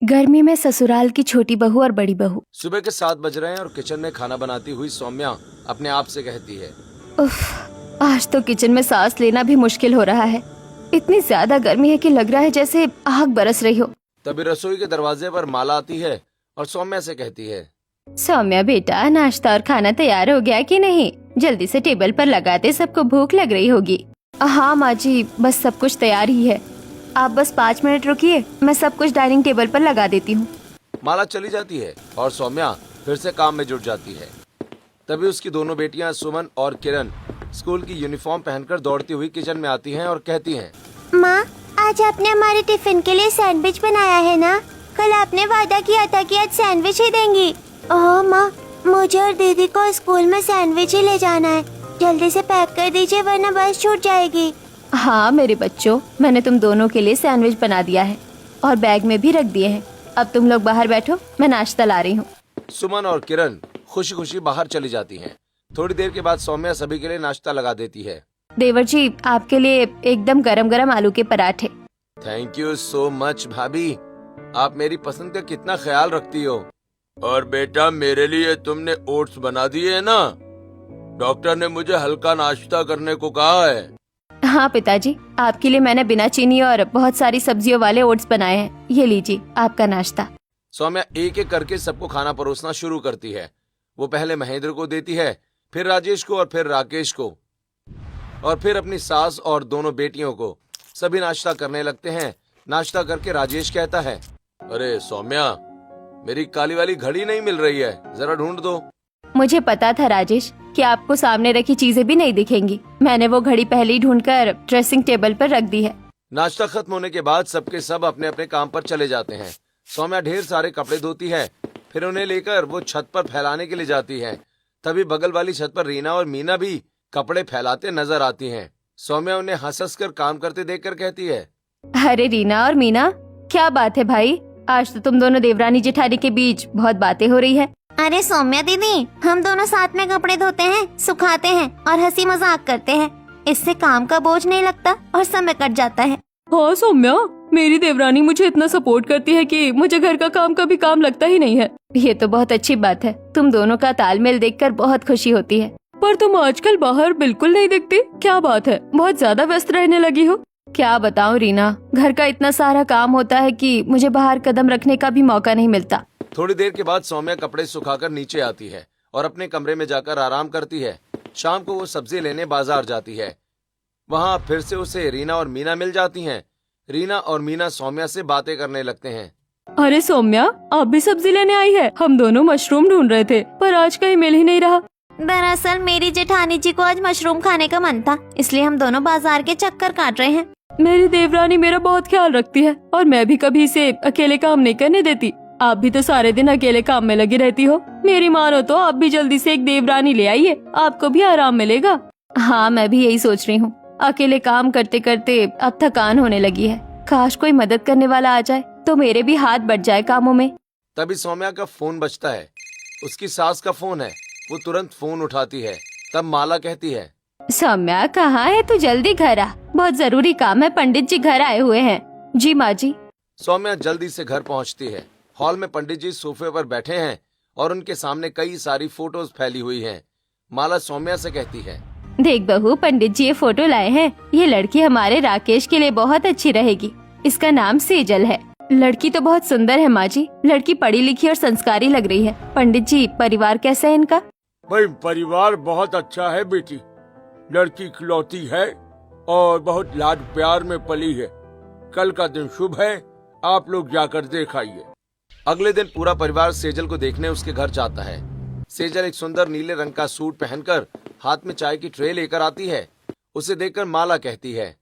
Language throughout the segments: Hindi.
गर्मी में ससुराल की छोटी बहू और बड़ी बहू। सुबह के 7 बज रहे हैं और किचन में खाना बनाती हुई सौम्या अपने आप से कहती है, उफ, आज तो किचन में सांस लेना भी मुश्किल हो रहा है। इतनी ज्यादा गर्मी है कि लग रहा है जैसे आग बरस रही हो। तभी रसोई के दरवाजे पर माला आती है और सौम्या से कहती है, सौम्या बेटा, नाश्ता और खाना तैयार हो गया कि नहीं? जल्दी से टेबल पर लगा दे, सबको भूख लग रही होगी। हाँ माँ जी, बस सब कुछ तैयार ही है। आप बस 5 मिनट रुकिए, मैं सब कुछ डाइनिंग टेबल पर लगा देती हूँ। माला चली जाती है और सौम्या फिर से काम में जुट जाती है। तभी उसकी दोनों बेटियां सुमन और किरण स्कूल की यूनिफॉर्म पहनकर दौड़ती हुई किचन में आती हैं और कहती हैं, माँ, आज आपने हमारे टिफिन के लिए सैंडविच बनाया है ना? कल आपने वादा किया था कि आज सैंडविच ही देंगी। ओह माँ, मुझे और दीदी को स्कूल में सैंडविच ही ले जाना है। जल्दी से पैक कर दीजिए वरना बस छूट जाएगी। हाँ मेरे बच्चों, मैंने तुम दोनों के लिए सैंडविच बना दिया है और बैग में भी रख दिए हैं। अब तुम लोग बाहर बैठो, मैं नाश्ता ला रही हूँ। सुमन और किरण खुशी खुशी बाहर चली जाती हैं। थोड़ी देर के बाद सौम्या सभी के लिए नाश्ता लगा देती है। देवर जी, आपके लिए एकदम गरम गरम आलू के पराठे। थैंक यू सो मच भाभी, आप मेरी पसंद का कितना ख्याल रखती हो। और बेटा, मेरे लिए तुमने ओट्स बना दिए है ना? डॉक्टर ने मुझे हल्का नाश्ता करने को कहा है। हाँ पिताजी, आपके लिए मैंने बिना चीनी और बहुत सारी सब्जियों वाले ओट्स बनाए हैं। ये लीजिए आपका नाश्ता। सौम्या एक एक करके सबको खाना परोसना शुरू करती है। वो पहले महेंद्र को देती है, फिर राजेश को और फिर राकेश को और फिर अपनी सास और दोनों बेटियों को। सभी नाश्ता करने लगते हैं। नाश्ता करके राजेश कहता है, अरे सौम्या, मेरी काली वाली घड़ी नहीं मिल रही है, जरा ढूंढ दो। मुझे पता था राजेश कि आपको सामने रखी चीजें भी नहीं दिखेंगी। मैंने वो घड़ी पहले ही ढूंढकर ड्रेसिंग टेबल पर रख दी है। नाश्ता खत्म होने के बाद सबके सब अपने अपने काम पर चले जाते हैं। सौम्या ढेर सारे कपड़े धोती है, फिर उन्हें लेकर वो छत पर फैलाने के लिए जाती है। तभी बगल वाली छत पर रीना और मीना भी कपड़े फैलाते नजर आती हैं। सौम्या उन्हें हंस हंस कर काम करते देखकर कहती है, अरे रीना और मीना, क्या बात है भाई? आज तो तुम दोनों देवरानी जेठानी के बीच बहुत बातें हो रही है। अरे सौम्या दीदी, हम दोनों साथ में कपड़े धोते हैं, सुखाते हैं और हंसी मजाक करते हैं। इससे काम का बोझ नहीं लगता और समय कट जाता है। हाँ सौम्या, मेरी देवरानी मुझे इतना सपोर्ट करती है कि मुझे घर का काम का भी काम लगता ही नहीं है। ये तो बहुत अच्छी बात है। तुम दोनों का तालमेल देखकर बहुत खुशी होती है। पर तुम आजकल बाहर बिल्कुल नहीं दिखती, क्या बात है? बहुत ज्यादा व्यस्त रहने लगी हो। क्या बताऊं रीना, घर का इतना सारा काम होता है कि मुझे बाहर कदम रखने का भी मौका नहीं मिलता। थोड़ी देर के बाद सौम्या कपड़े सुखाकर नीचे आती है और अपने कमरे में जाकर आराम करती है। शाम को वो सब्जी लेने बाजार जाती है। वहाँ फिर से उसे रीना और मीना मिल जाती हैं। रीना और मीना सौम्या से बातें करने लगते हैं। अरे सौम्या, आप भी सब्जी लेने आई है? हम दोनों मशरूम ढूंढ रहे थे पर आज कहीं मिल ही नहीं रहा। दरअसल मेरी जेठानी जी को आज मशरूम खाने का मन था, इसलिए हम दोनों बाजार के चक्कर काट रहे हैं। मेरी देवरानी मेरा बहुत ख्याल रखती है और मैं भी कभी इसे अकेले काम नहीं करने देती। आप भी तो सारे दिन अकेले काम में लगी रहती हो। मेरी मानो तो आप भी जल्दी से एक देवरानी ले आइए, आपको भी आराम मिलेगा। हाँ, मैं भी यही सोच रही हूँ। अकेले काम करते करते अब थकान होने लगी है। काश कोई मदद करने वाला आ जाए तो मेरे भी हाथ बट जाए कामों में। तभी सौम्या का फोन बजता है। उसकी सास का फोन है। वो तुरंत फोन उठाती है। तब माला कहती है, सौम्या कहाँ है? तू जल्दी घर आ, बहुत जरूरी काम है। पंडित जी घर आए हुए हैं। जी माँ जी। सौम्या जल्दी से घर पहुँचती है। हॉल में पंडित जी सोफे पर बैठे हैं और उनके सामने कई सारी फोटोज फैली हुई हैं। माला सौम्या से कहती है, देख बहू, पंडित जी ये फोटो लाए हैं। ये लड़की हमारे राकेश के लिए बहुत अच्छी रहेगी। इसका नाम सेजल है। लड़की तो बहुत सुंदर है माँ जी। लड़की पढ़ी लिखी और संस्कारी लग रही है। पंडित जी, परिवार कैसा है इनका? भाई, परिवार बहुत अच्छा है बेटी। लड़की इकलौती है और बहुत लाड प्यार में पली है। कल का दिन शुभ है, आप लोग जाकर देख आइए। अगले दिन पूरा परिवार सेजल को देखने उसके घर जाता है। सेजल एक सुंदर नीले रंग का सूट पहनकर हाथ में चाय की ट्रे लेकर आती है। उसे देखकर माला कहती है,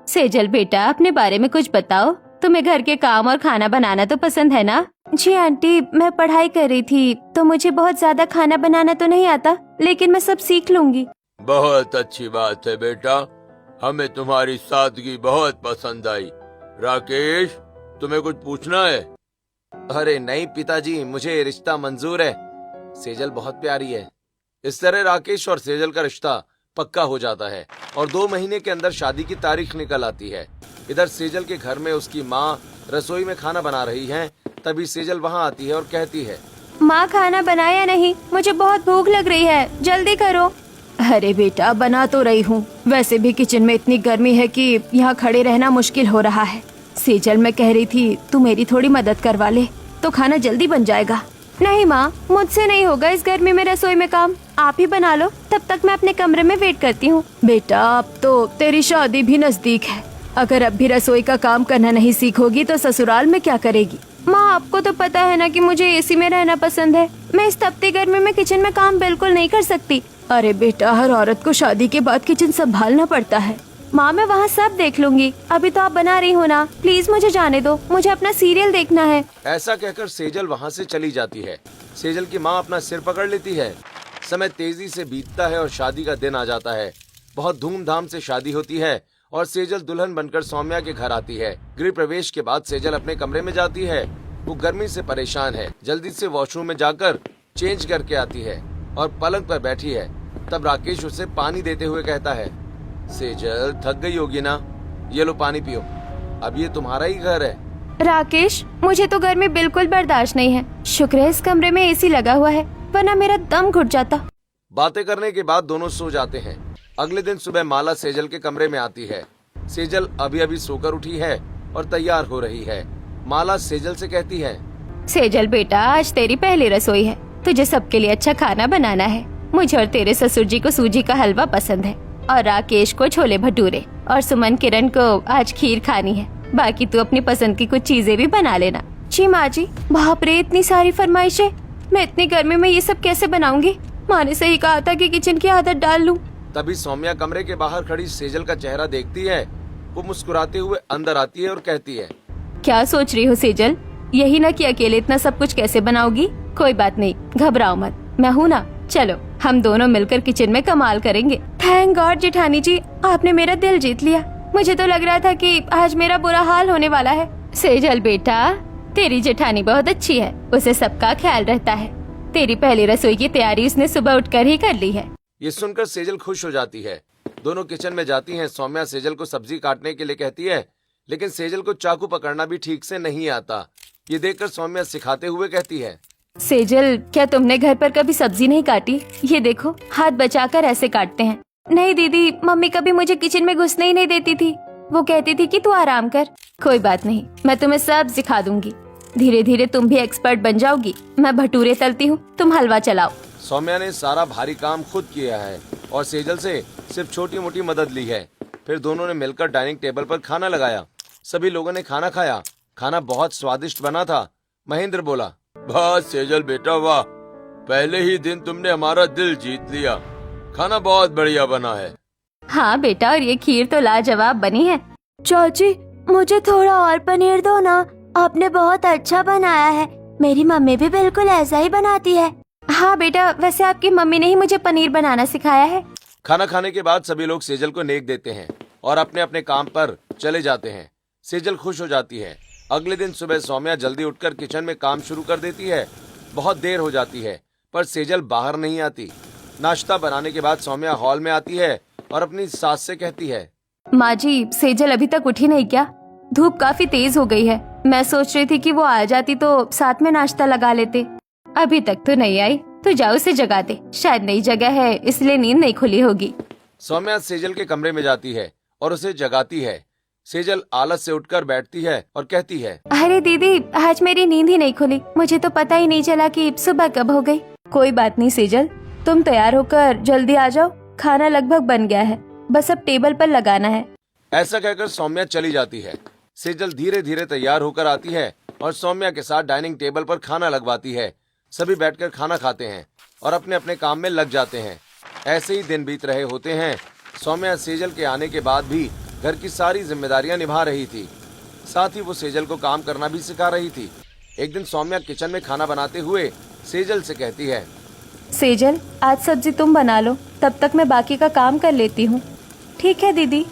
सेजल बेटा, अपने बारे में कुछ बताओ। तुम्हें घर के काम और खाना बनाना तो पसंद है ना? जी आंटी, मैं पढ़ाई कर रही थी तो मुझे बहुत ज्यादा खाना बनाना तो नहीं आता, लेकिन मैं सब सीख लूंगी। बहुत अच्छी बात है बेटा, हमें तुम्हारी सादगी बहुत पसंद आई। राकेश, तुम्हें कुछ पूछना है? अरे नहीं पिताजी, मुझे रिश्ता मंजूर है। सेजल बहुत प्यारी है। इस तरह राकेश और सेजल का रिश्ता पक्का हो जाता है और 2 महीने के अंदर शादी की तारीख निकल आती है। इधर सेजल के घर में उसकी माँ रसोई में खाना बना रही हैं, तभी सेजल वहाँ आती है और कहती है, माँ खाना बनाया नहीं, मुझे बहुत भूख लग रही है, जल्दी करो। अरे बेटा बना तो रही हूँ, वैसे भी किचन में इतनी गर्मी है कि यहाँ खड़े रहना मुश्किल हो रहा है। सेजल मैं कह रही थी तू मेरी थोड़ी मदद करवा ले तो खाना जल्दी बन जाएगा। नहीं माँ, मुझसे नहीं होगा इस गर्मी में रसोई में काम, आप ही बना लो, तब तक मैं अपने कमरे में वेट करती हूँ। बेटा अब तो तेरी शादी भी नजदीक है, अगर अब भी रसोई का काम करना नहीं सीखोगी तो ससुराल में क्या करेगी। माँ आपको तो पता है ना कि मुझे एसी में रहना पसंद है, मैं इस तपती गर्मी में किचन में काम बिल्कुल नहीं कर सकती। अरे बेटा हर औरत को शादी के बाद किचन संभालना पड़ता है। माँ मैं वहाँ सब देख लूंगी, अभी तो आप बना रही हो ना, प्लीज मुझे जाने दो, मुझे अपना सीरियल देखना है। ऐसा कहकर सेजल वहाँ से चली जाती है। सेजल की माँ अपना सिर पकड़ लेती है। समय तेजी से बीतता है और शादी का दिन आ जाता है। बहुत धूमधाम से शादी होती है और सेजल दुल्हन बनकर सौम्या के घर आती है। गृह प्रवेश के बाद सेजल अपने कमरे में जाती है। वो गर्मी से परेशान है, जल्दी से वॉशरूम में जाकर चेंज करके आती है और पलंग पर बैठी है। तब राकेश उसे पानी देते हुए कहता है, सेजल थक गई होगी ना, ये लो पानी पियो, अब ये तुम्हारा ही घर है। राकेश मुझे तो गर्मी बिल्कुल बर्दाश्त नहीं है, शुक्र है इस कमरे में एसी लगा हुआ है, वरना मेरा दम घुट जाता। बातें करने के बाद दोनों सो जाते हैं। अगले दिन सुबह माला सेजल के कमरे में आती है। सेजल अभी अभी सोकर उठी है और तैयार हो रही है। माला सेजल से कहती है, सेजल बेटा आज तेरी पहली रसोई है, तुझे सबके लिए अच्छा खाना बनाना है। मुझे और तेरे ससुर जी को सूजी का हलवा पसंद है और राकेश को छोले भटूरे और सुमन किरण को आज खीर खानी है। बाकी तू अपनी पसंद की कुछ चीजें भी बना लेना। जी माँ जी। बाप रे इतनी सारी फरमाइशें, मैं इतनी गर्मी में ये सब कैसे बनाऊंगी। माँ ने सही कहा था कि किचन की आदत डाल लूं। तभी सौम्या कमरे के बाहर खड़ी सेजल का चेहरा देखती है। वो मुस्कुराते हुए अंदर आती है और कहती है, क्या सोच रही हो सेजल, यही ना कि अकेले इतना सब कुछ कैसे बनाओगी। कोई बात नहीं, घबराओ मत, मैं हूँ ना, चलो हम दोनों मिलकर किचन में कमाल करेंगे। थैंक गॉड जेठानी जी, आपने मेरा दिल जीत लिया। मुझे तो लग रहा था कि आज मेरा बुरा हाल होने वाला है। सेजल बेटा तेरी जेठानी बहुत अच्छी है, उसे सबका ख्याल रहता है। तेरी पहली रसोई की तैयारी उसने सुबह उठकर ही कर ली है। ये सुनकर सेजल खुश हो जाती है। दोनों किचन में जाती हैं। सौम्या सेजल को सब्जी काटने के लिए कहती है, लेकिन सेजल को चाकू पकड़ना भी ठीक से नहीं आता। ये देखकर सौम्या सिखाते हुए कहती है, सेजल क्या तुमने घर पर कभी सब्जी नहीं काटी? ये देखो हाथ बचाकर ऐसे काटते हैं। नहीं दीदी, मम्मी कभी मुझे किचन में घुसने ही नहीं देती थी, वो कहती थी कि तू आराम कर। कोई बात नहीं, मैं तुम्हें सब सिखा दूंगी, धीरे धीरे तुम भी एक्सपर्ट बन जाओगी। मैं भटूरे तलती हूँ, तुम हलवा चलाओ। सौम्या ने सारा भारी काम खुद किया है और सेजल से सिर्फ छोटी मोटी मदद ली है। फिर दोनों ने मिलकर डाइनिंग टेबल पर खाना लगाया। सभी लोगों ने खाना खाया। खाना बहुत स्वादिष्ट बना था। महेंद्र बोला, वाह सेजल बेटा वाह, पहले ही दिन तुमने हमारा दिल जीत लिया। खाना बहुत बढ़िया बना है। हाँ बेटा, और ये खीर तो लाजवाब बनी है। चाची मुझे थोड़ा और पनीर दो ना, आपने बहुत अच्छा बनाया है। मेरी मम्मी भी बिल्कुल ऐसा ही बनाती है। हाँ बेटा, वैसे आपकी मम्मी ने ही मुझे पनीर बनाना सिखाया है। खाना खाने के बाद सभी लोग सेजल को नेक देते हैं और अपने अपने काम पर चले जाते हैं। सेजल खुश हो जाती है। अगले दिन सुबह सौम्या जल्दी उठकर किचन में काम शुरू कर देती है। बहुत देर हो जाती है पर सेजल बाहर नहीं आती। नाश्ता बनाने के बाद सौम्या हॉल में आती है और अपनी सास से कहती है, माँ जी सेजल अभी तक उठी नहीं क्या? धूप काफी तेज हो गई है, मैं सोच रही थी कि वो आ जाती तो साथ में नाश्ता लगा लेते। अभी तक तो नहीं आई, तो जाओ उसे जगा दे, शायद नई जगह है इसलिए नींद नहीं खुली होगी। सौम्या सेजल के कमरे में जाती है और उसे जगाती है। सेजल आलस से उठकर बैठती है और कहती है, अरे दीदी आज मेरी नींद ही नहीं खुली, मुझे तो पता ही नहीं चला कि सुबह कब हो गई। कोई बात नहीं सेजल, तुम तैयार होकर जल्दी आ जाओ, खाना लगभग बन गया है, बस अब टेबल पर लगाना है। ऐसा कहकर सौम्या चली जाती है। सेजल धीरे धीरे तैयार होकर आती है और सौम्या के साथ डाइनिंग टेबल पर खाना लगवाती है। सभी बैठकर खाना खाते हैं और अपने अपने काम में लग जाते हैं। ऐसे ही दिन बीत रहे होते हैं। सौम्या सेजल के आने के बाद भी घर की सारी जिम्मेदारियां निभा रही थी, साथ ही वो सेजल को काम करना भी सिखा रही थी। एक दिन सौम्या किचन में खाना बनाते हुए सेजल से कहती है, सेजल आज सब्जी तुम बना लो, तब तक मैं बाकी का काम कर लेती हूँ। ठीक है दीदी।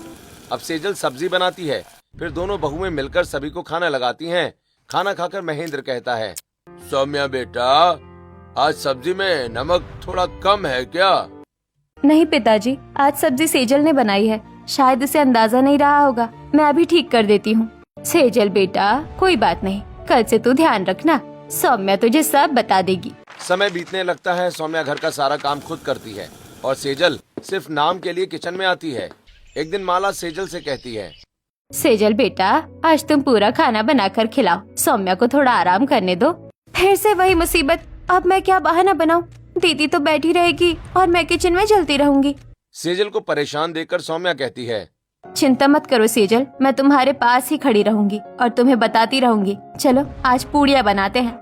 अब सेजल सब्जी बनाती है। फिर दोनों बहुएं मिलकर सभी को खाना लगाती हैं। खाना खाकर महेंद्र कहता है, सौम्या बेटा आज सब्जी में नमक थोड़ा कम है क्या? नहीं पिताजी, आज सब्जी सेजल ने बनाई है, शायद उसे अंदाजा नहीं रहा होगा, मैं अभी ठीक कर देती हूँ। सेजल बेटा, कोई बात नहीं, कल से तू ध्यान रखना, सौम्या तुझे सब बता देगी। समय बीतने लगता है। सौम्या घर का सारा काम खुद करती है और सेजल सिर्फ नाम के लिए किचन में आती है। एक दिन माला सेजल से कहती है, सेजल बेटा, आज तुम पूरा खाना बनाकर खिलाओ, सौम्या को थोड़ा आराम करने दो। फिर से वही मुसीबत, अब मैं क्या बहाना बनाऊं? दीदी तो बैठी रहेगी और मैं किचन में जलती रहूंगी। सेजल को परेशान देखकर सौम्या कहती है, चिंता मत करो सेजल, मैं तुम्हारे पास ही खड़ी रहूंगी और तुम्हें बताती रहूंगी। चलो आज पूड़ियाँ बनाते हैं।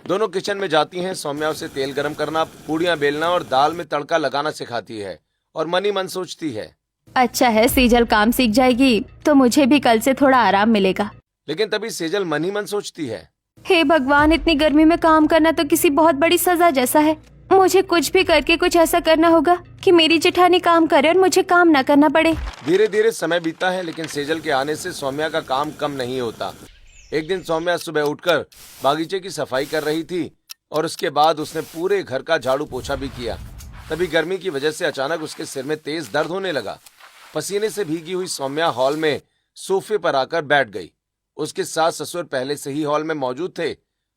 दोनों किचन में जाती हैं। सौम्या उसे तेल गरम करना, पूड़ियाँ बेलना और दाल में तड़का लगाना सिखाती है और मन ही मन सोचती है, अच्छा है सेजल काम सीख जाएगी तो मुझे भी कल से थोड़ा आराम मिलेगा। लेकिन तभी सेजल मन ही मन सोचती है, हे भगवान, इतनी गर्मी में काम करना तो किसी बहुत बड़ी सजा जैसा है। मुझे कुछ भी करके कुछ ऐसा करना होगा कि मेरी जेठानी काम करे और मुझे काम न करना पड़े। धीरे धीरे समय बीतता है, लेकिन सेजल के आने से सौम्या का काम कम नहीं होता। एक दिन सौम्या सुबह उठकर बागीचे की सफाई कर रही थी और उसके बाद उसने पूरे घर का झाड़ू पोछा भी किया। तभी गर्मी की वजह से अचानक उसके सिर में तेज दर्द होने लगा। पसीने से भीगी हुई सौम्या हॉल में सोफे पर आकर बैठ गई। उसके सास ससुर पहले से ही हॉल में मौजूद थे।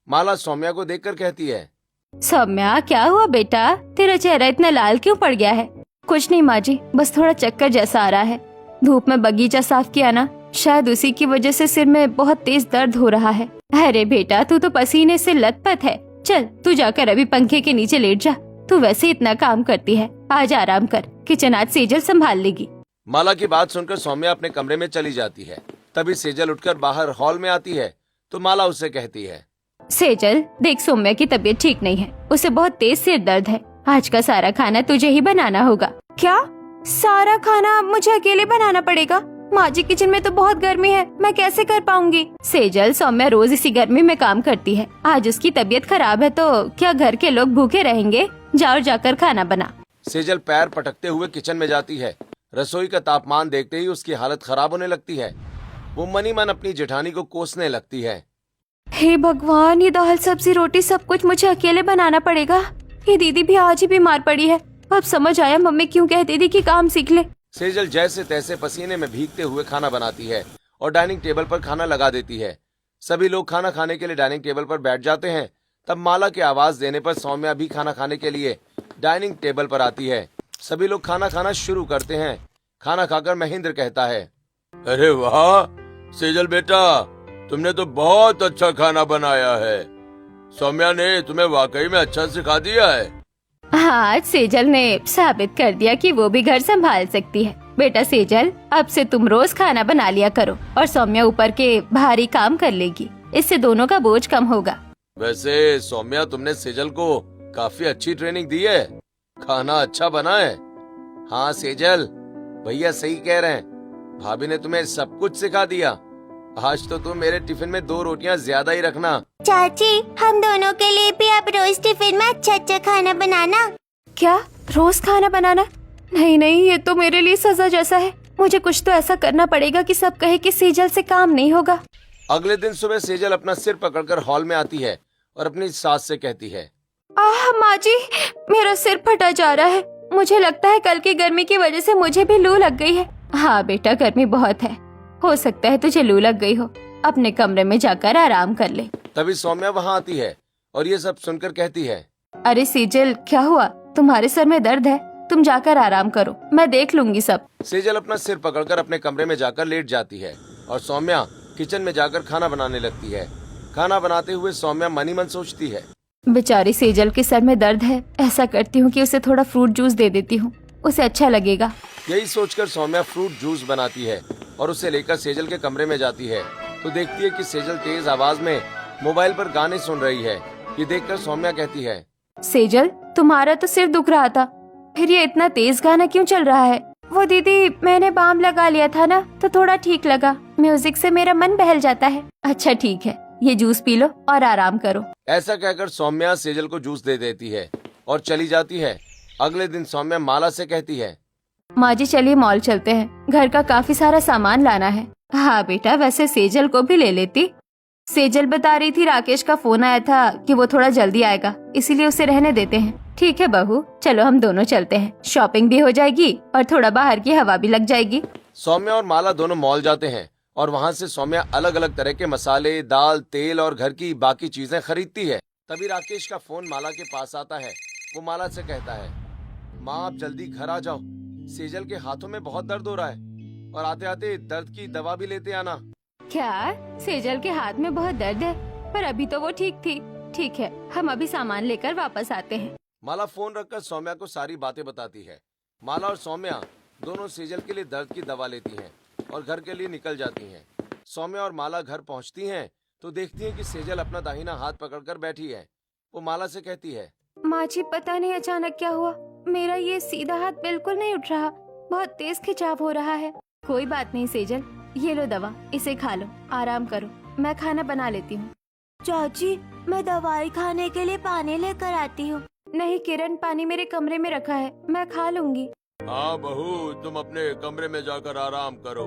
माला सौम्या को देखकर कहती है, सौम्या, क्या हुआ बेटा, तेरा चेहरा इतना लाल क्यों पड़ गया है? कुछ नहीं माँ जी, बस थोड़ा चक्कर जैसा आ रहा है। धूप में बगीचा साफ किया ना, शायद उसी की वजह से सिर में बहुत तेज दर्द हो रहा है। अरे बेटा, तू तो पसीने से लथपथ है। चल तू जाकर अभी पंखे के नीचे लेट जा, तू वैसे इतना काम करती है, आज आराम कर, किचन आज सेजल संभाल लेगी। माला की बात सुनकर सौम्या अपने कमरे में चली जाती है। तभी सेजल उठकर बाहर हॉल में आती है तो माला उससे कहती है, सेजल देख, सौम्या की तबीयत ठीक नहीं है, उसे बहुत तेज सिर दर्द है। आज का सारा खाना तुझे ही बनाना होगा। क्या? सारा खाना मुझे अकेले बनाना पड़ेगा? माँ जी, किचन में तो बहुत गर्मी है, मैं कैसे कर पाऊंगी? सेजल, सौम्या रोज इसी गर्मी में काम करती है, आज उसकी तबीयत खराब है तो क्या घर के लोग भूखे रहेंगे? जाओ जाकर खाना बना। सेजल पैर पटकते हुए किचन में जाती है। रसोई का तापमान देखते ही उसकी हालत खराब होने लगती है। वो मनी मन अपनी जेठानी को कोसने लगती है। हे भगवान, ये दाल सब्जी रोटी सब कुछ मुझे अकेले बनाना पड़ेगा। ये दीदी भी आज ही बीमार पड़ी है। अब समझ आया मम्मी क्यों कहती थी कि काम सीख ले। सेजल जैसे तैसे पसीने में भीगते हुए खाना बनाती है और डाइनिंग टेबल पर खाना लगा देती है। सभी लोग खाना खाने के लिए डाइनिंग टेबल पर बैठ जाते हैं। तब माला के आवाज देने पर सौम्या भी खाना खाने के लिए डाइनिंग टेबल पर आती है। सभी लोग खाना खाना शुरू करते हैं। खाना खाकर महेंद्र कहता है, अरे वाह सेजल बेटा, तुमने तो बहुत अच्छा खाना बनाया है। सौम्या ने तुम्हें वाकई में अच्छा सिखा दिया है। हाँ, आज सेजल ने साबित कर दिया कि वो भी घर संभाल सकती है। बेटा सेजल, अब से तुम रोज खाना बना लिया करो और सौम्या ऊपर के भारी काम कर लेगी, इससे दोनों का बोझ कम होगा। वैसे सौम्या, तुमने सेजल को काफी अच्छी ट्रेनिंग दी है, खाना अच्छा बना है। हाँ सेजल, भैया सही कह रहे हैं, भाभी ने तुम्हें सब कुछ सिखा दिया। आज तो तुम मेरे टिफिन में 2 रोटियां ज्यादा ही रखना। चाची, हम दोनों के लिए भी आप रोज टिफिन में अच्छा अच्छा खाना बनाना। क्या? रोज खाना बनाना? नहीं नहीं, ये तो मेरे लिए सजा जैसा है। मुझे कुछ तो ऐसा करना पड़ेगा कि सब कहे कि सेजल से काम नहीं होगा। अगले दिन सुबह सेजल अपना सिर पकड़कर हॉल में आती है और अपनी सास से कहती है, आह माँ जी, मेरा सिर फटा जा रहा है। मुझे लगता है कल की गर्मी की वजह से मुझे भी लू लग गई है। हाँ बेटा, गर्मी बहुत है, हो सकता है तुझे लू लग गई हो। अपने कमरे में जाकर आराम कर ले। तभी सौम्या वहाँ आती है और ये सब सुनकर कहती है, अरे सेजल, क्या हुआ? तुम्हारे सर में दर्द है, तुम जाकर आराम करो, मैं देख लूंगी सब। सेजल अपना सिर पकड़कर अपने कमरे में जाकर लेट जाती है और सौम्या किचन में जाकर खाना बनाने लगती है। खाना बनाते हुए सौम्या मनी मन सोचती है, बेचारी सेजल के सर में दर्द है, ऐसा करती हूँ कि उसे थोड़ा फ्रूट जूस दे देती हूँ, उसे अच्छा लगेगा। यही सोचकर सौम्या फ्रूट जूस बनाती है और उसे लेकर सेजल के कमरे में जाती है तो देखती है कि सेजल तेज आवाज में मोबाइल पर गाने सुन रही है। ये देखकर सौम्या कहती है, सेजल, तुम्हारा तो सिर दुख रहा था, फिर ये इतना तेज गाना क्यों चल रहा है? वो दीदी, मैंने बाम लगा लिया था ना तो थोड़ा ठीक लगा, म्यूजिक से मेरा मन बहल जाता है। अच्छा ठीक है, ये जूस पी लो और आराम करो। ऐसा कहकर सौम्या सेजल को जूस दे देती है और चली जाती है। अगले दिन सौम्या माला से कहती है, माँ जी चलिए मॉल चलते हैं, घर का काफी सारा सामान लाना है। हाँ बेटा, वैसे सेजल को भी ले लेती। सेजल बता रही थी राकेश का फोन आया था कि वो थोड़ा जल्दी आएगा, इसीलिए उसे रहने देते हैं। ठीक है बहू, चलो हम दोनों चलते हैं, शॉपिंग भी हो जाएगी और थोड़ा बाहर की हवा भी लग जाएगी। सौम्या और माला दोनों मॉल जाते हैं और वहां से सौम्या अलग अलग तरह के मसाले, दाल, तेल और घर की बाकी चीजें खरीदती है। तभी राकेश का फोन माला के पास आता है। वो माला से कहता है, माँ आप जल्दी घर आ जाओ, सेजल के हाथों में बहुत दर्द हो रहा है और आते आते दर्द की दवा भी लेते आना। क्या सेजल के हाथ में बहुत दर्द है? पर अभी तो वो ठीक थी। ठीक है, हम अभी सामान लेकर वापस आते हैं। माला फोन रखकर सौम्या को सारी बातें बताती है। माला और सौम्या दोनों सेजल के लिए दर्द की दवा लेती हैं और घर के लिए निकल जाती हैं। सौम्या और माला घर पहुंचती हैं तो देखती हैं कि सेजल अपना दाहिना हाथ पकड़कर बैठी है। वो माला से कहती है, माँ जी पता नहीं अचानक क्या हुआ, मेरा ये सीधा हाथ बिल्कुल नहीं उठ रहा, बहुत तेज खिंचाव हो रहा है। कोई बात नहीं सेजल, ये लो दवा, इसे खा लो, आराम करो, मैं खाना बना लेती हूँ। चाची मैं दवाई खाने के लिए पानी लेकर आती हूँ। नहीं किरण, पानी मेरे कमरे में रखा है, मैं खा लूंगी। हाँ बहू, तुम अपने कमरे में जाकर आराम करो,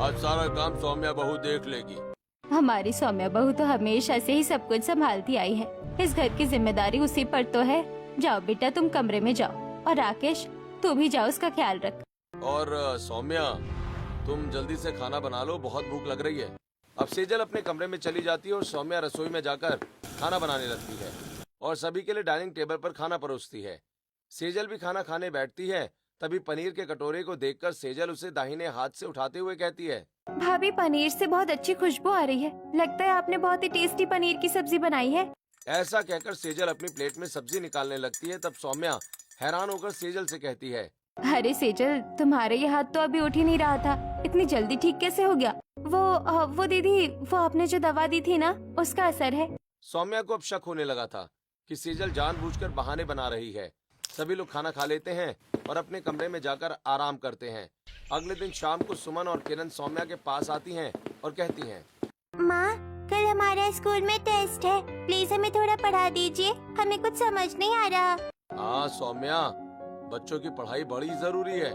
आज सारा काम सौम्या बहू देख लेगी। हमारी सौम्या बहू तो हमेशा से ही सब कुछ संभालती आई है, इस घर की जिम्मेदारी उसी पर तो है। जाओ बेटा तुम कमरे में जाओ, और राकेश तू भी जाओ, उसका ख्याल रख। और सौम्या तुम जल्दी से खाना बना लो, बहुत भूख लग रही है। अब सेजल अपने कमरे में चली जाती है और सौम्या रसोई में जाकर खाना बनाने लगती है और सभी के लिए डाइनिंग टेबल पर खाना परोसती है। सेजल भी खाना खाने बैठती है। तभी पनीर के कटोरे को देखकर सेजल उसे दाहिने हाथ से उठाते हुए कहती है, भाभी पनीर से बहुत अच्छी खुशबू आ रही है, लगता है आपने बहुत ही टेस्टी पनीर की सब्जी बनाई है। ऐसा कहकर सेजल अपनी प्लेट में सब्जी निकालने लगती है। तब सौम्या हैरान होकर सेजल से कहती है, अरे सेजल, तुम्हारे ये हाथ तो अभी उठ ही नहीं रहा था, इतनी जल्दी ठीक कैसे हो गया? वो दीदी, वो आपने जो दवा दी थी ना, उसका असर है। सौम्या को अब शक होने लगा था कि सेजल जानबूझकर बहाने बना रही है। सभी लोग खाना खा लेते हैं और अपने कमरे में जाकर आराम करते हैं। अगले दिन शाम को सुमन और किरण सौम्या के पास आती हैं और कहती हैं, माँ कल हमारे स्कूल में टेस्ट है, प्लीज हमें थोड़ा पढ़ा दीजिए, हमें कुछ समझ नहीं आ रहा। हाँ सौम्या, बच्चों की पढ़ाई बड़ी जरूरी है,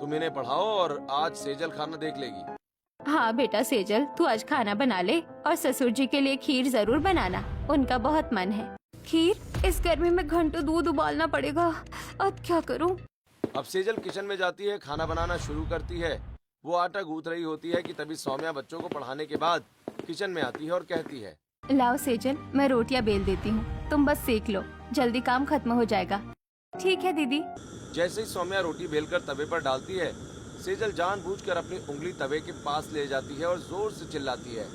तुम इन्हें पढ़ाओ और आज सेजल खाना देख लेगी। हाँ बेटा सेजल, तू आज खाना बना ले और ससुर जी के लिए खीर जरूर बनाना, उनका बहुत मन है। खीर? इस गर्मी में घंटों दूध उबालना पड़ेगा, अब क्या करूँ? अब सेजल किचन में जाती है, खाना बनाना शुरू करती है। वो आटा गूंथ रही होती है कि तभी सौम्या बच्चों को पढ़ाने के बाद किचन में आती है और कहती है, लाओ सेजल, मैं रोटियां बेल देती हूँ, तुम बस सेक लो, जल्दी काम खत्म हो जाएगा। ठीक है दीदी। जैसे ही सौम्या रोटी बेलकर तवे पर डालती है, सेजल जानबूझकर अपनी उंगली तवे के पास ले जाती है और जोर से चिल्लाती है,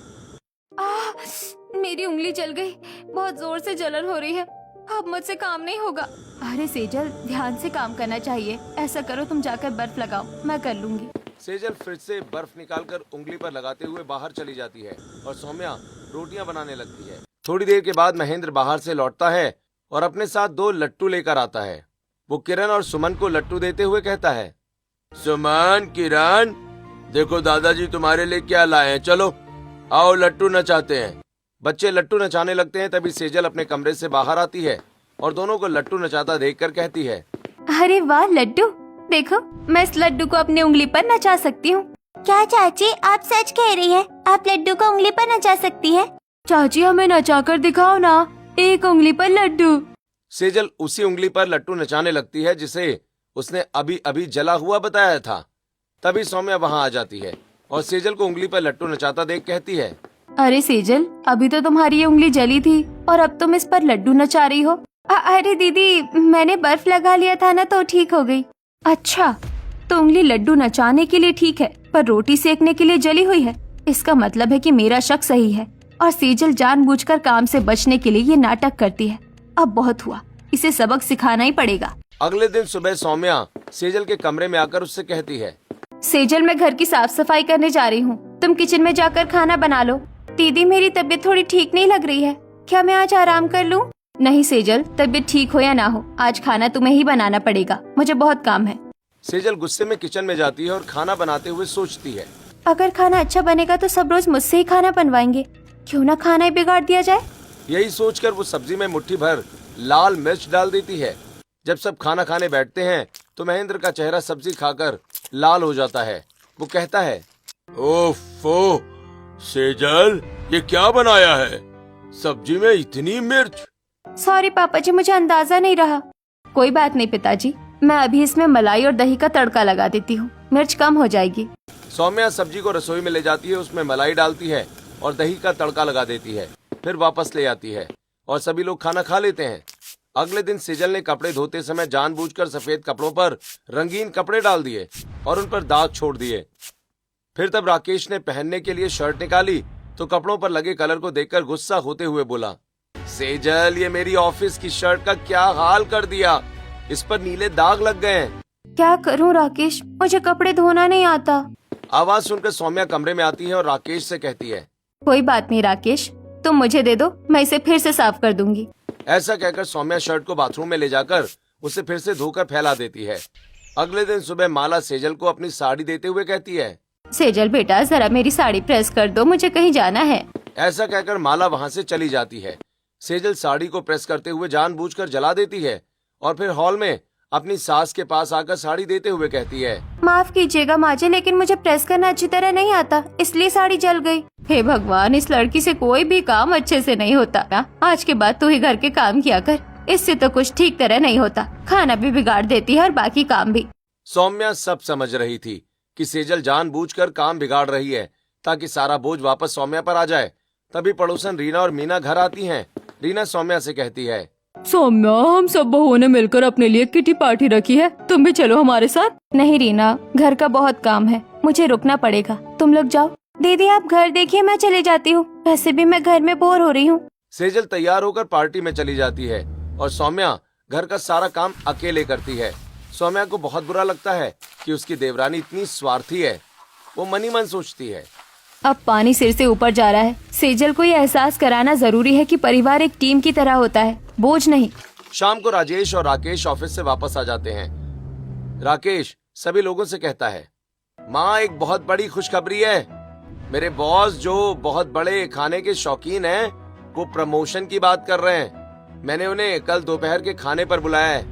मेरी उंगली जल गई, बहुत जोर से जलन हो रही है, अब मुझसे काम नहीं होगा। अरे सेजल, ध्यान से काम करना चाहिए, ऐसा करो तुम जाकर बर्फ लगाओ, मैं कर लूंगी। सेजल फिर से बर्फ निकालकर उंगली पर लगाते हुए बाहर चली जाती है और सौम्या रोटियां बनाने लगती है। थोड़ी देर के बाद महेंद्र बाहर से लौटता है और अपने साथ 2 लट्टू लेकर आता है। वो किरण और सुमन को लट्टू देते हुए कहता है, सुमन, किरण, देखो दादाजी तुम्हारे लिए क्या लाए हैं, चलो आओ लट्टू नचाते हैं। बच्चे लट्टू नचाने लगते हैं। तभी सेजल अपने कमरे से बाहर आती है और दोनों को लट्टू नचाता देखकर कहती है, अरे वाह लड्डू, देखो मैं इस लड्डू को अपनी उंगली पर नचा सकती हूँ। क्या चाची आप सच कह रही है, आप लड्डू को उंगली पर नचा सकती है? चाची हमें नचा कर दिखाओ ना, एक उंगली पर लड्डू। सेजल उसी उंगली पर लट्टू नचाने लगती है जिसे उसने अभी अभी जला हुआ बताया था। तभी सौम्या वहां आ जाती है और सेजल को उंगली पर लट्टू नचाता देख कहती है, अरे सेजल, अभी तो तुम्हारी ये उंगली जली थी और अब तुम इस पर लड्डू नचा रही हो। अरे दीदी, मैंने बर्फ लगा लिया था ना तो ठीक हो गई। अच्छा, तो उंगली लड्डू नचाने के लिए ठीक है पर रोटी सेकने के लिए जली हुई है, इसका मतलब है कि मेरा शक सही है और सेजल जानबूझकर काम से बचने के लिए ये नाटक करती है। अब बहुत हुआ, इसे सबक सिखाना ही पड़ेगा। अगले दिन सुबह सौम्या सेजल के कमरे में आकर उससे कहती है, सेजल मैं घर की साफ सफाई करने जा रही हूँ, तुम किचन में जाकर खाना बना लो। दीदी मेरी तबीयत थोड़ी ठीक नहीं लग रही है, क्या मैं आज आराम कर लूँ? नहीं सेजल, तबीयत ठीक हो या ना हो, आज खाना तुम्हें ही बनाना पड़ेगा, मुझे बहुत काम है। सेजल गुस्से में किचन में जाती है और खाना बनाते हुए सोचती है, अगर खाना अच्छा बनेगा तो सब रोज मुझसे ही खाना बनवाएंगे, क्यों ना खाना ही बिगाड़ दिया जाए। यही सोचकर वो सब्जी में मुट्ठी भर लाल मिर्च डाल देती है। जब सब खाना खाने बैठते हैं तो महेंद्र का चेहरा सब्जी खाकर लाल हो जाता है। वो कहता है, ओफो सेजल, ये क्या बनाया है, सब्जी में इतनी मिर्च? सॉरी पापा जी, मुझे अंदाजा नहीं रहा। कोई बात नहीं पिताजी, मैं अभी इसमें मलाई और दही का तड़का लगा देती हूँ, मिर्च कम हो जाएगी। सौम्या सब्जी को रसोई में ले जाती है, उसमें मलाई डालती है और दही का तड़का लगा देती है, फिर वापस ले आती है और सभी लोग खाना खा लेते हैं। अगले दिन सेजल ने कपड़े धोते समय जानबूझकर सफेद कपड़ों पर रंगीन कपड़े डाल दिए और उन पर दाग छोड़ दिए। फिर तब राकेश ने पहनने के लिए शर्ट निकाली तो कपड़ों पर लगे कलर को देखकर गुस्सा होते हुए बोला, सेजल, ये मेरी ऑफिस की शर्ट का क्या हाल कर दिया, इस पर नीले दाग लग गए हैं। क्या करूं राकेश, मुझे कपड़े धोना नहीं आता। आवाज सुनकर सौम्या कमरे में आती है और राकेश से कहती है, कोई बात नहीं राकेश, तुम मुझे दे दो, मैं इसे फिर से साफ कर दूंगी। ऐसा कहकर सौम्या शर्ट को बाथरूम में ले जाकर उसे फिर से धोकर फैला देती है। अगले दिन सुबह माला सेजल को अपनी साड़ी देते हुए कहती है, सेजल बेटा, जरा मेरी साड़ी प्रेस कर दो, मुझे कहीं जाना है। ऐसा कहकर माला वहाँ से चली जाती है। सेजल साड़ी को प्रेस करते हुए जानबूझकर जला देती है और फिर हॉल में अपनी सास के पास आकर साड़ी देते हुए कहती है, माफ कीजिएगा माँ जी, लेकिन मुझे प्रेस करना अच्छी तरह नहीं आता, इसलिए साड़ी जल गई। हे भगवान, इस लड़की से कोई भी काम अच्छे से नहीं होता ना। आज के बाद तू ही घर के काम किया कर, इससे तो कुछ ठीक तरह नहीं होता, खाना भी बिगाड़ देती है और बाकी काम भी। सौम्या सब समझ रही थी कि सेजल जानबूझकर काम बिगाड़ रही है ताकि सारा बोझ वापस सौम्या पर आ जाए। तभी पड़ोसन रीना और मीना घर आती हैं। रीना सौम्या से कहती है, सौम्या, हम सब बहुओं ने मिलकर अपने लिए किटी पार्टी रखी है, तुम भी चलो हमारे साथ। नहीं रीना, घर का बहुत काम है, मुझे रुकना पड़ेगा, तुम लोग जाओ। दीदी आप घर देखिए, मैं चली जाती हूँ, वैसे भी मैं घर में बोर हो रही हूँ। सेजल तैयार होकर पार्टी में चली जाती है और सौम्या घर का सारा काम अकेले करती है। सौम्या को बहुत बुरा लगता है कि उसकी देवरानी इतनी स्वार्थी है। वो मन ही मन सोचती है, अब पानी सिर से ऊपर जा रहा है। सेजल को ये एहसास कराना जरूरी है कि परिवार एक टीम की तरह होता है, बोझ नहीं। शाम को राजेश और राकेश ऑफिस से वापस आ जाते हैं। राकेश सभी लोगों से कहता है, माँ, एक बहुत बड़ी खुशखबरी है। मेरे बॉस जो बहुत बड़े खाने के शौकीन हैं, वो प्रमोशन की बात कर रहे हैं। मैंने उन्हें कल दोपहर के खाने पर बुलाया है।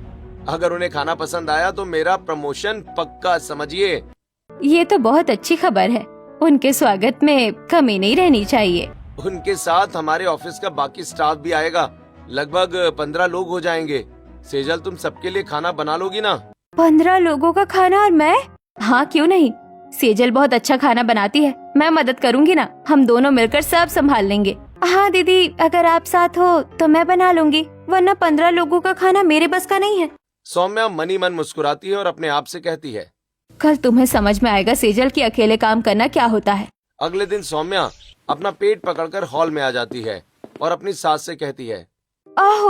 अगर उन्हें खाना पसंद आया तो मेरा प्रमोशन पक्का, समझिए। ये तो बहुत अच्छी खबर है, उनके स्वागत में कमी नहीं रहनी चाहिए। उनके साथ हमारे ऑफिस का बाकी स्टाफ भी आएगा, लगभग 15 लोग हो जाएंगे। सेजल, तुम सबके लिए खाना बना लोगी ना? 15 लोगों का खाना और मैं? हाँ, क्यों नहीं। सेजल बहुत अच्छा खाना बनाती है, मैं मदद करूँगी ना, हम दोनों मिलकर सब संभाल लेंगे। हाँ दीदी, अगर आप साथ हो तो मैं बना लूंगी, वरना 15 लोगों का खाना मेरे बस का नहीं है। सौम्या मनी मन मुस्कुराती है और अपने आप से कहती है, कल तुम्हें समझ में आएगा सेजल कि अकेले काम करना क्या होता है। अगले दिन सौम्या अपना पेट पकड़कर हॉल में आ जाती है और अपनी सास से कहती है, आहो,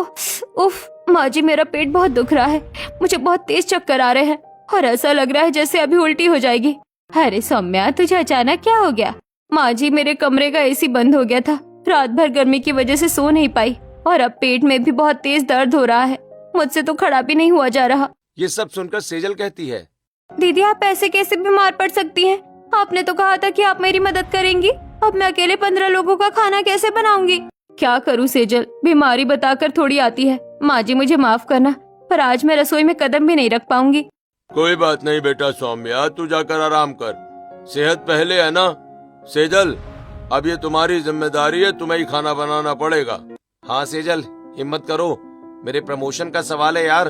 उफ, माँ जी मेरा पेट बहुत दुख रहा है, मुझे बहुत तेज चक्कर आ रहे हैं और ऐसा लग रहा है जैसे अभी उल्टी हो जाएगी। अरे सौम्या, तुझे अचानक क्या हो गया? माँ जी, मेरे कमरे का एसी बंद हो गया था, रात भर गर्मी की वजह से सो नहीं पाई और अब पेट में भी बहुत तेज दर्द हो रहा है, मुझसे तो खड़ा भी नहीं हुआ जा रहा। ये सब सुनकर सेजल कहती है, दीदी आप ऐसे कैसे बीमार पड़ सकती हैं? आपने तो कहा था कि आप मेरी मदद करेंगी, अब मैं अकेले 15 लोगों का खाना कैसे बनाऊंगी? क्या करूं सेजल, बीमारी बताकर थोड़ी आती है। माँ जी मुझे माफ करना, पर आज मैं रसोई में कदम भी नहीं रख पाऊंगी। कोई बात नहीं बेटा सौम्या, तू जाकर आराम कर, सेहत पहले है ना। सेजल, अब ये तुम्हारी जिम्मेदारी है, तुम्हें ही खाना बनाना पड़ेगा। हाँ सेजल, हिम्मत करो, मेरे प्रमोशन का सवाल है यार।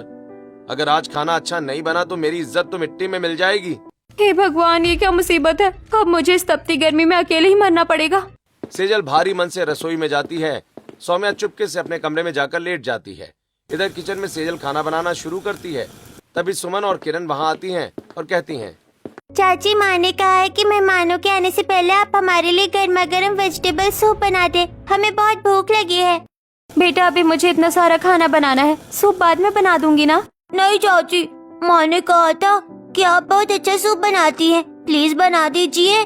अगर आज खाना अच्छा नहीं बना तो मेरी इज्जत तो मिट्टी में मिल जाएगी। हे भगवान, ये क्या मुसीबत है, अब मुझे इस तपती गर्मी में अकेले ही मरना पड़ेगा। सेजल भारी मन से रसोई में जाती है। सौम्या चुपके से अपने कमरे में जाकर लेट जाती है। इधर किचन में सेजल खाना बनाना शुरू करती है। तभी सुमन और किरण वहाँ आती हैं और कहती हैं, चाची, माँ ने कहा है कि मेहमानों के आने से पहले आप हमारे लिए गर्मा गर्म वेजिटेबल सूप बना दे, हमें बहुत भूख लगी है। बेटा अभी मुझे इतना सारा खाना बनाना है, सूप बाद में बना दूंगी ना। नहीं चाची, माँ ने कहा था कि आप बहुत अच्छा सूप बनाती हैं, प्लीज बना दीजिए।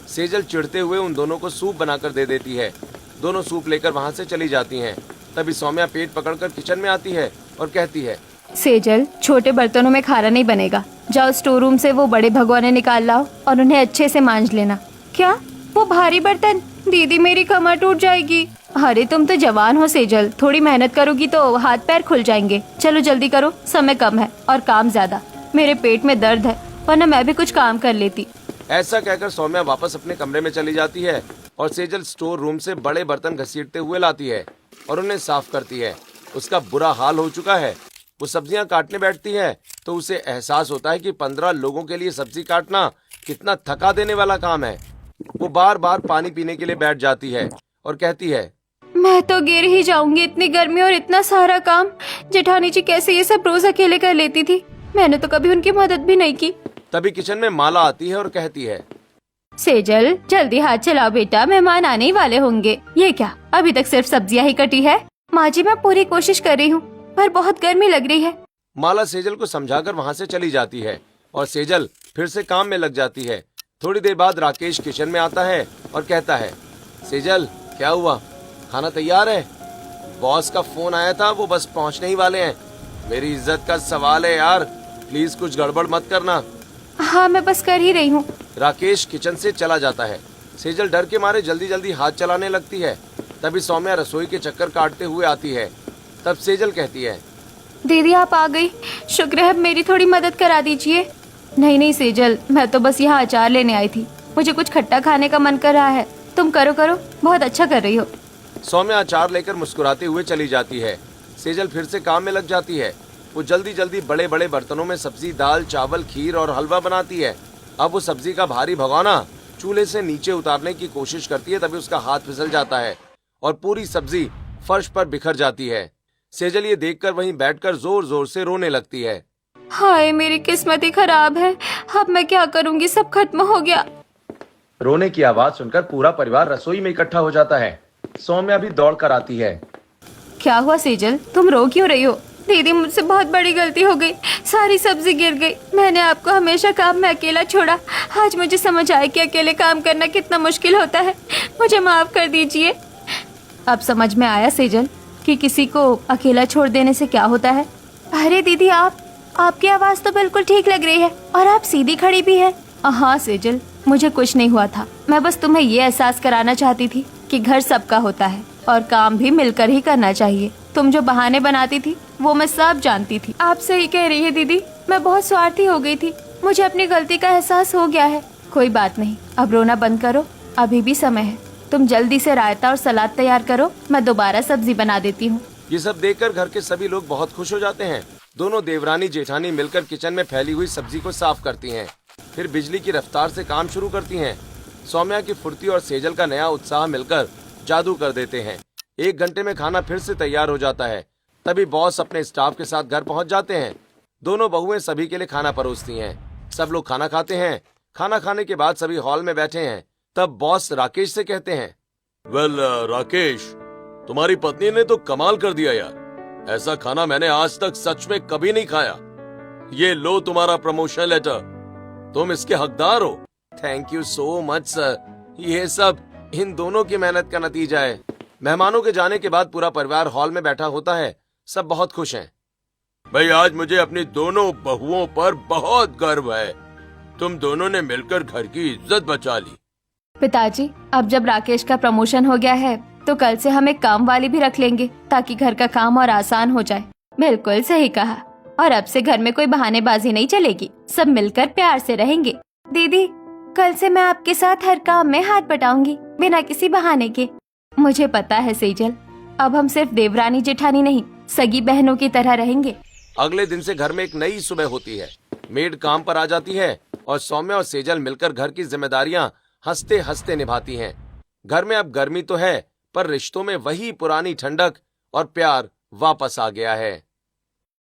सेजल चिढ़ते हुए उन दोनों को सूप बनाकर दे देती है। दोनों सूप लेकर वहाँ से चली जाती हैं। तभी सौम्या पेट पकड़कर किचन में आती है और कहती है, सेजल, छोटे बर्तनों में खाना नहीं बनेगा, जाओ स्टोर रूम से वो बड़े भगोने निकाल लाओ और उन्हें अच्छे से मांज लेना। क्या, वो भारी बर्तन? दीदी मेरी कमर टूट जाएगी। अरे तुम तो जवान हो सेजल, थोड़ी मेहनत करोगी तो हाथ पैर खुल जाएंगे। चलो जल्दी करो, समय कम है और काम ज्यादा। मेरे पेट में दर्द है, वरना मैं भी कुछ काम कर लेती। ऐसा कहकर सौम्या वापस अपने कमरे में चली जाती है और सेजल स्टोर रूम से बड़े बर्तन घसीटते हुए लाती है और उन्हें साफ करती है। उसका बुरा हाल हो चुका है। वो सब्जियां काटने बैठती है तो उसे एहसास होता है कि 15 लोगों के लिए सब्जी काटना कितना थका देने वाला काम है। वो बार बार पानी पीने के लिए बैठ जाती है और कहती है, मैं तो गिर ही जाऊंगी, इतनी गर्मी और इतना सारा काम। जेठानी जी कैसे ये सब रोज अकेले कर लेती थी, मैंने तो कभी उनकी मदद भी नहीं की। तभी किचन में माला आती है और कहती है, सेजल जल्दी हाथ चलाओ बेटा, मेहमान आने ही वाले होंगे। ये क्या, अभी तक सिर्फ सब्जियां ही कटी है? माँ जी मैं पूरी कोशिश कर रही हूँ, पर बहुत गर्मी लग रही है। माला सेजल को समझाकर वहाँ से चली जाती है और सेजल फिर से काम में लग जाती है। थोड़ी देर बाद राकेश किचन में आता है और कहता है, सेजल क्या हुआ, खाना तैयार है? बॉस का फोन आया था, वो बस पहुँचने ही वाले हैं। मेरी इज्जत का सवाल है यार, प्लीज कुछ गड़बड़ मत करना। हाँ मैं बस कर ही रही हूँ। राकेश किचन से चला जाता है। सेजल डर के मारे जल्दी जल्दी हाथ चलाने लगती है। तभी सौम्या रसोई के चक्कर काटते हुए आती है। तब सेजल कहती है, दीदी आप आ गई, शुक्र है, मेरी थोड़ी मदद करा दीजिए। नहीं नहीं सेजल, मैं तो बस यहाँ अचार लेने आई थी, मुझे कुछ खट्टा खाने का मन कर रहा है। तुम करो करो, बहुत अच्छा कर रही हो। सौम्या अचार लेकर मुस्कुराते हुए चली जाती है। सेजल फिर से काम में लग जाती है। वो जल्दी जल्दी बड़े बड़े बर्तनों में सब्जी, दाल, चावल, खीर और हलवा बनाती है। अब वो सब्जी का भारी भगोना चूल्हे से नीचे उतारने की कोशिश करती है, तभी उसका हाथ फिसल जाता है और पूरी सब्जी फर्श पर बिखर जाती है। सेजल ये देखकर वहीं बैठकर जोर जोर से रोने लगती है। हाय मेरी किस्मत ही खराब है, अब मैं क्या करूँगी, सब खत्म हो गया। रोने की आवाज सुनकर पूरा परिवार रसोई में इकट्ठा हो जाता है। सौम्या भी दौड़ कर आती है। क्या हुआ सेजल, तुम रो क्यों रही हो? दीदी मुझसे बहुत बड़ी गलती हो गई, सारी सब्जी गिर गई। मैंने आपको हमेशा काम में अकेला छोड़ा, आज मुझे समझ आया कि अकेले काम करना कितना मुश्किल होता है। मुझे माफ कर दीजिए। अब समझ में आया सेजल कि किसी को अकेला छोड़ देने से क्या होता है। अरे दीदी आपकी आवाज तो बिल्कुल ठीक लग रही है और आप सीधी खड़ी भी है। हाँ सेजल, मुझे कुछ नहीं हुआ था, मैं बस तुम्हें ये एहसास कराना चाहती थी कि घर सबका होता है और काम भी मिलकर ही करना चाहिए। तुम जो बहाने बनाती थी वो मैं सब जानती थी। आप सही कह रही है दीदी, मैं बहुत स्वार्थी हो गई थी, मुझे अपनी गलती का एहसास हो गया है। कोई बात नहीं, अब रोना बंद करो, अभी भी समय है। तुम जल्दी से रायता और सलाद तैयार करो, मैं दोबारा सब्जी बना देती हूँ। ये सब देखकर घर के सभी लोग बहुत खुश हो जाते हैं। दोनों देवरानी जेठानी मिलकर किचन में फैली हुई सब्जी को साफ करती हैं, फिर बिजली की रफ्तार से काम शुरू करती हैं। सौम्या की फुर्ती और सेजल का नया उत्साह मिलकर जादू कर देते हैं। 1 घंटे में खाना फिर से तैयार हो जाता है। तभी बॉस अपने स्टाफ के साथ घर पहुंच जाते हैं। दोनों बहुएं सभी के लिए खाना परोसती हैं। सब लोग खाना खाते हैं। खाना खाने के बाद सभी हॉल में बैठे हैं। तब बॉस राकेश से कहते हैं, वेल राकेश, तुम्हारी पत्नी ने तो कमाल कर दिया यार, ऐसा खाना मैंने आज तक सच में कभी नहीं खाया। ये लो तुम्हारा प्रमोशन लेटर, तुम इसके हकदार हो। Thank you so much sir, ये सब इन दोनों की मेहनत का नतीजा है। मेहमानों के जाने के बाद पूरा परिवार हॉल में बैठा होता है। सब बहुत खुश हैं। भाई आज मुझे अपनी दोनों बहुओं पर बहुत गर्व है। तुम दोनों ने मिलकर घर की इज्जत बचा ली। पिताजी, अब जब राकेश का प्रमोशन हो गया है तो कल से हम एक काम वाली भी रख लेंगे ताकि घर का काम और आसान हो जाए। बिल्कुल सही कहा। और अब से घर में कोई बहानेबाजी नहीं चलेगी, सब मिलकर प्यार से रहेंगे। दीदी, कल से मैं आपके साथ हर काम में हाथ बटाऊंगी बिना किसी बहाने के। मुझे पता है सेजल, अब हम सिर्फ देवरानी जेठानी नहीं, सगी बहनों की तरह रहेंगे। अगले दिन से घर में एक नई सुबह होती है। मेड काम पर आ जाती है और सौम्या और सेजल मिलकर घर की जिम्मेदारियां हंसते हंसते निभाती हैं। घर में अब गर्मी तो है, पर रिश्तों में वही पुरानी ठंडक और प्यार वापस आ गया है।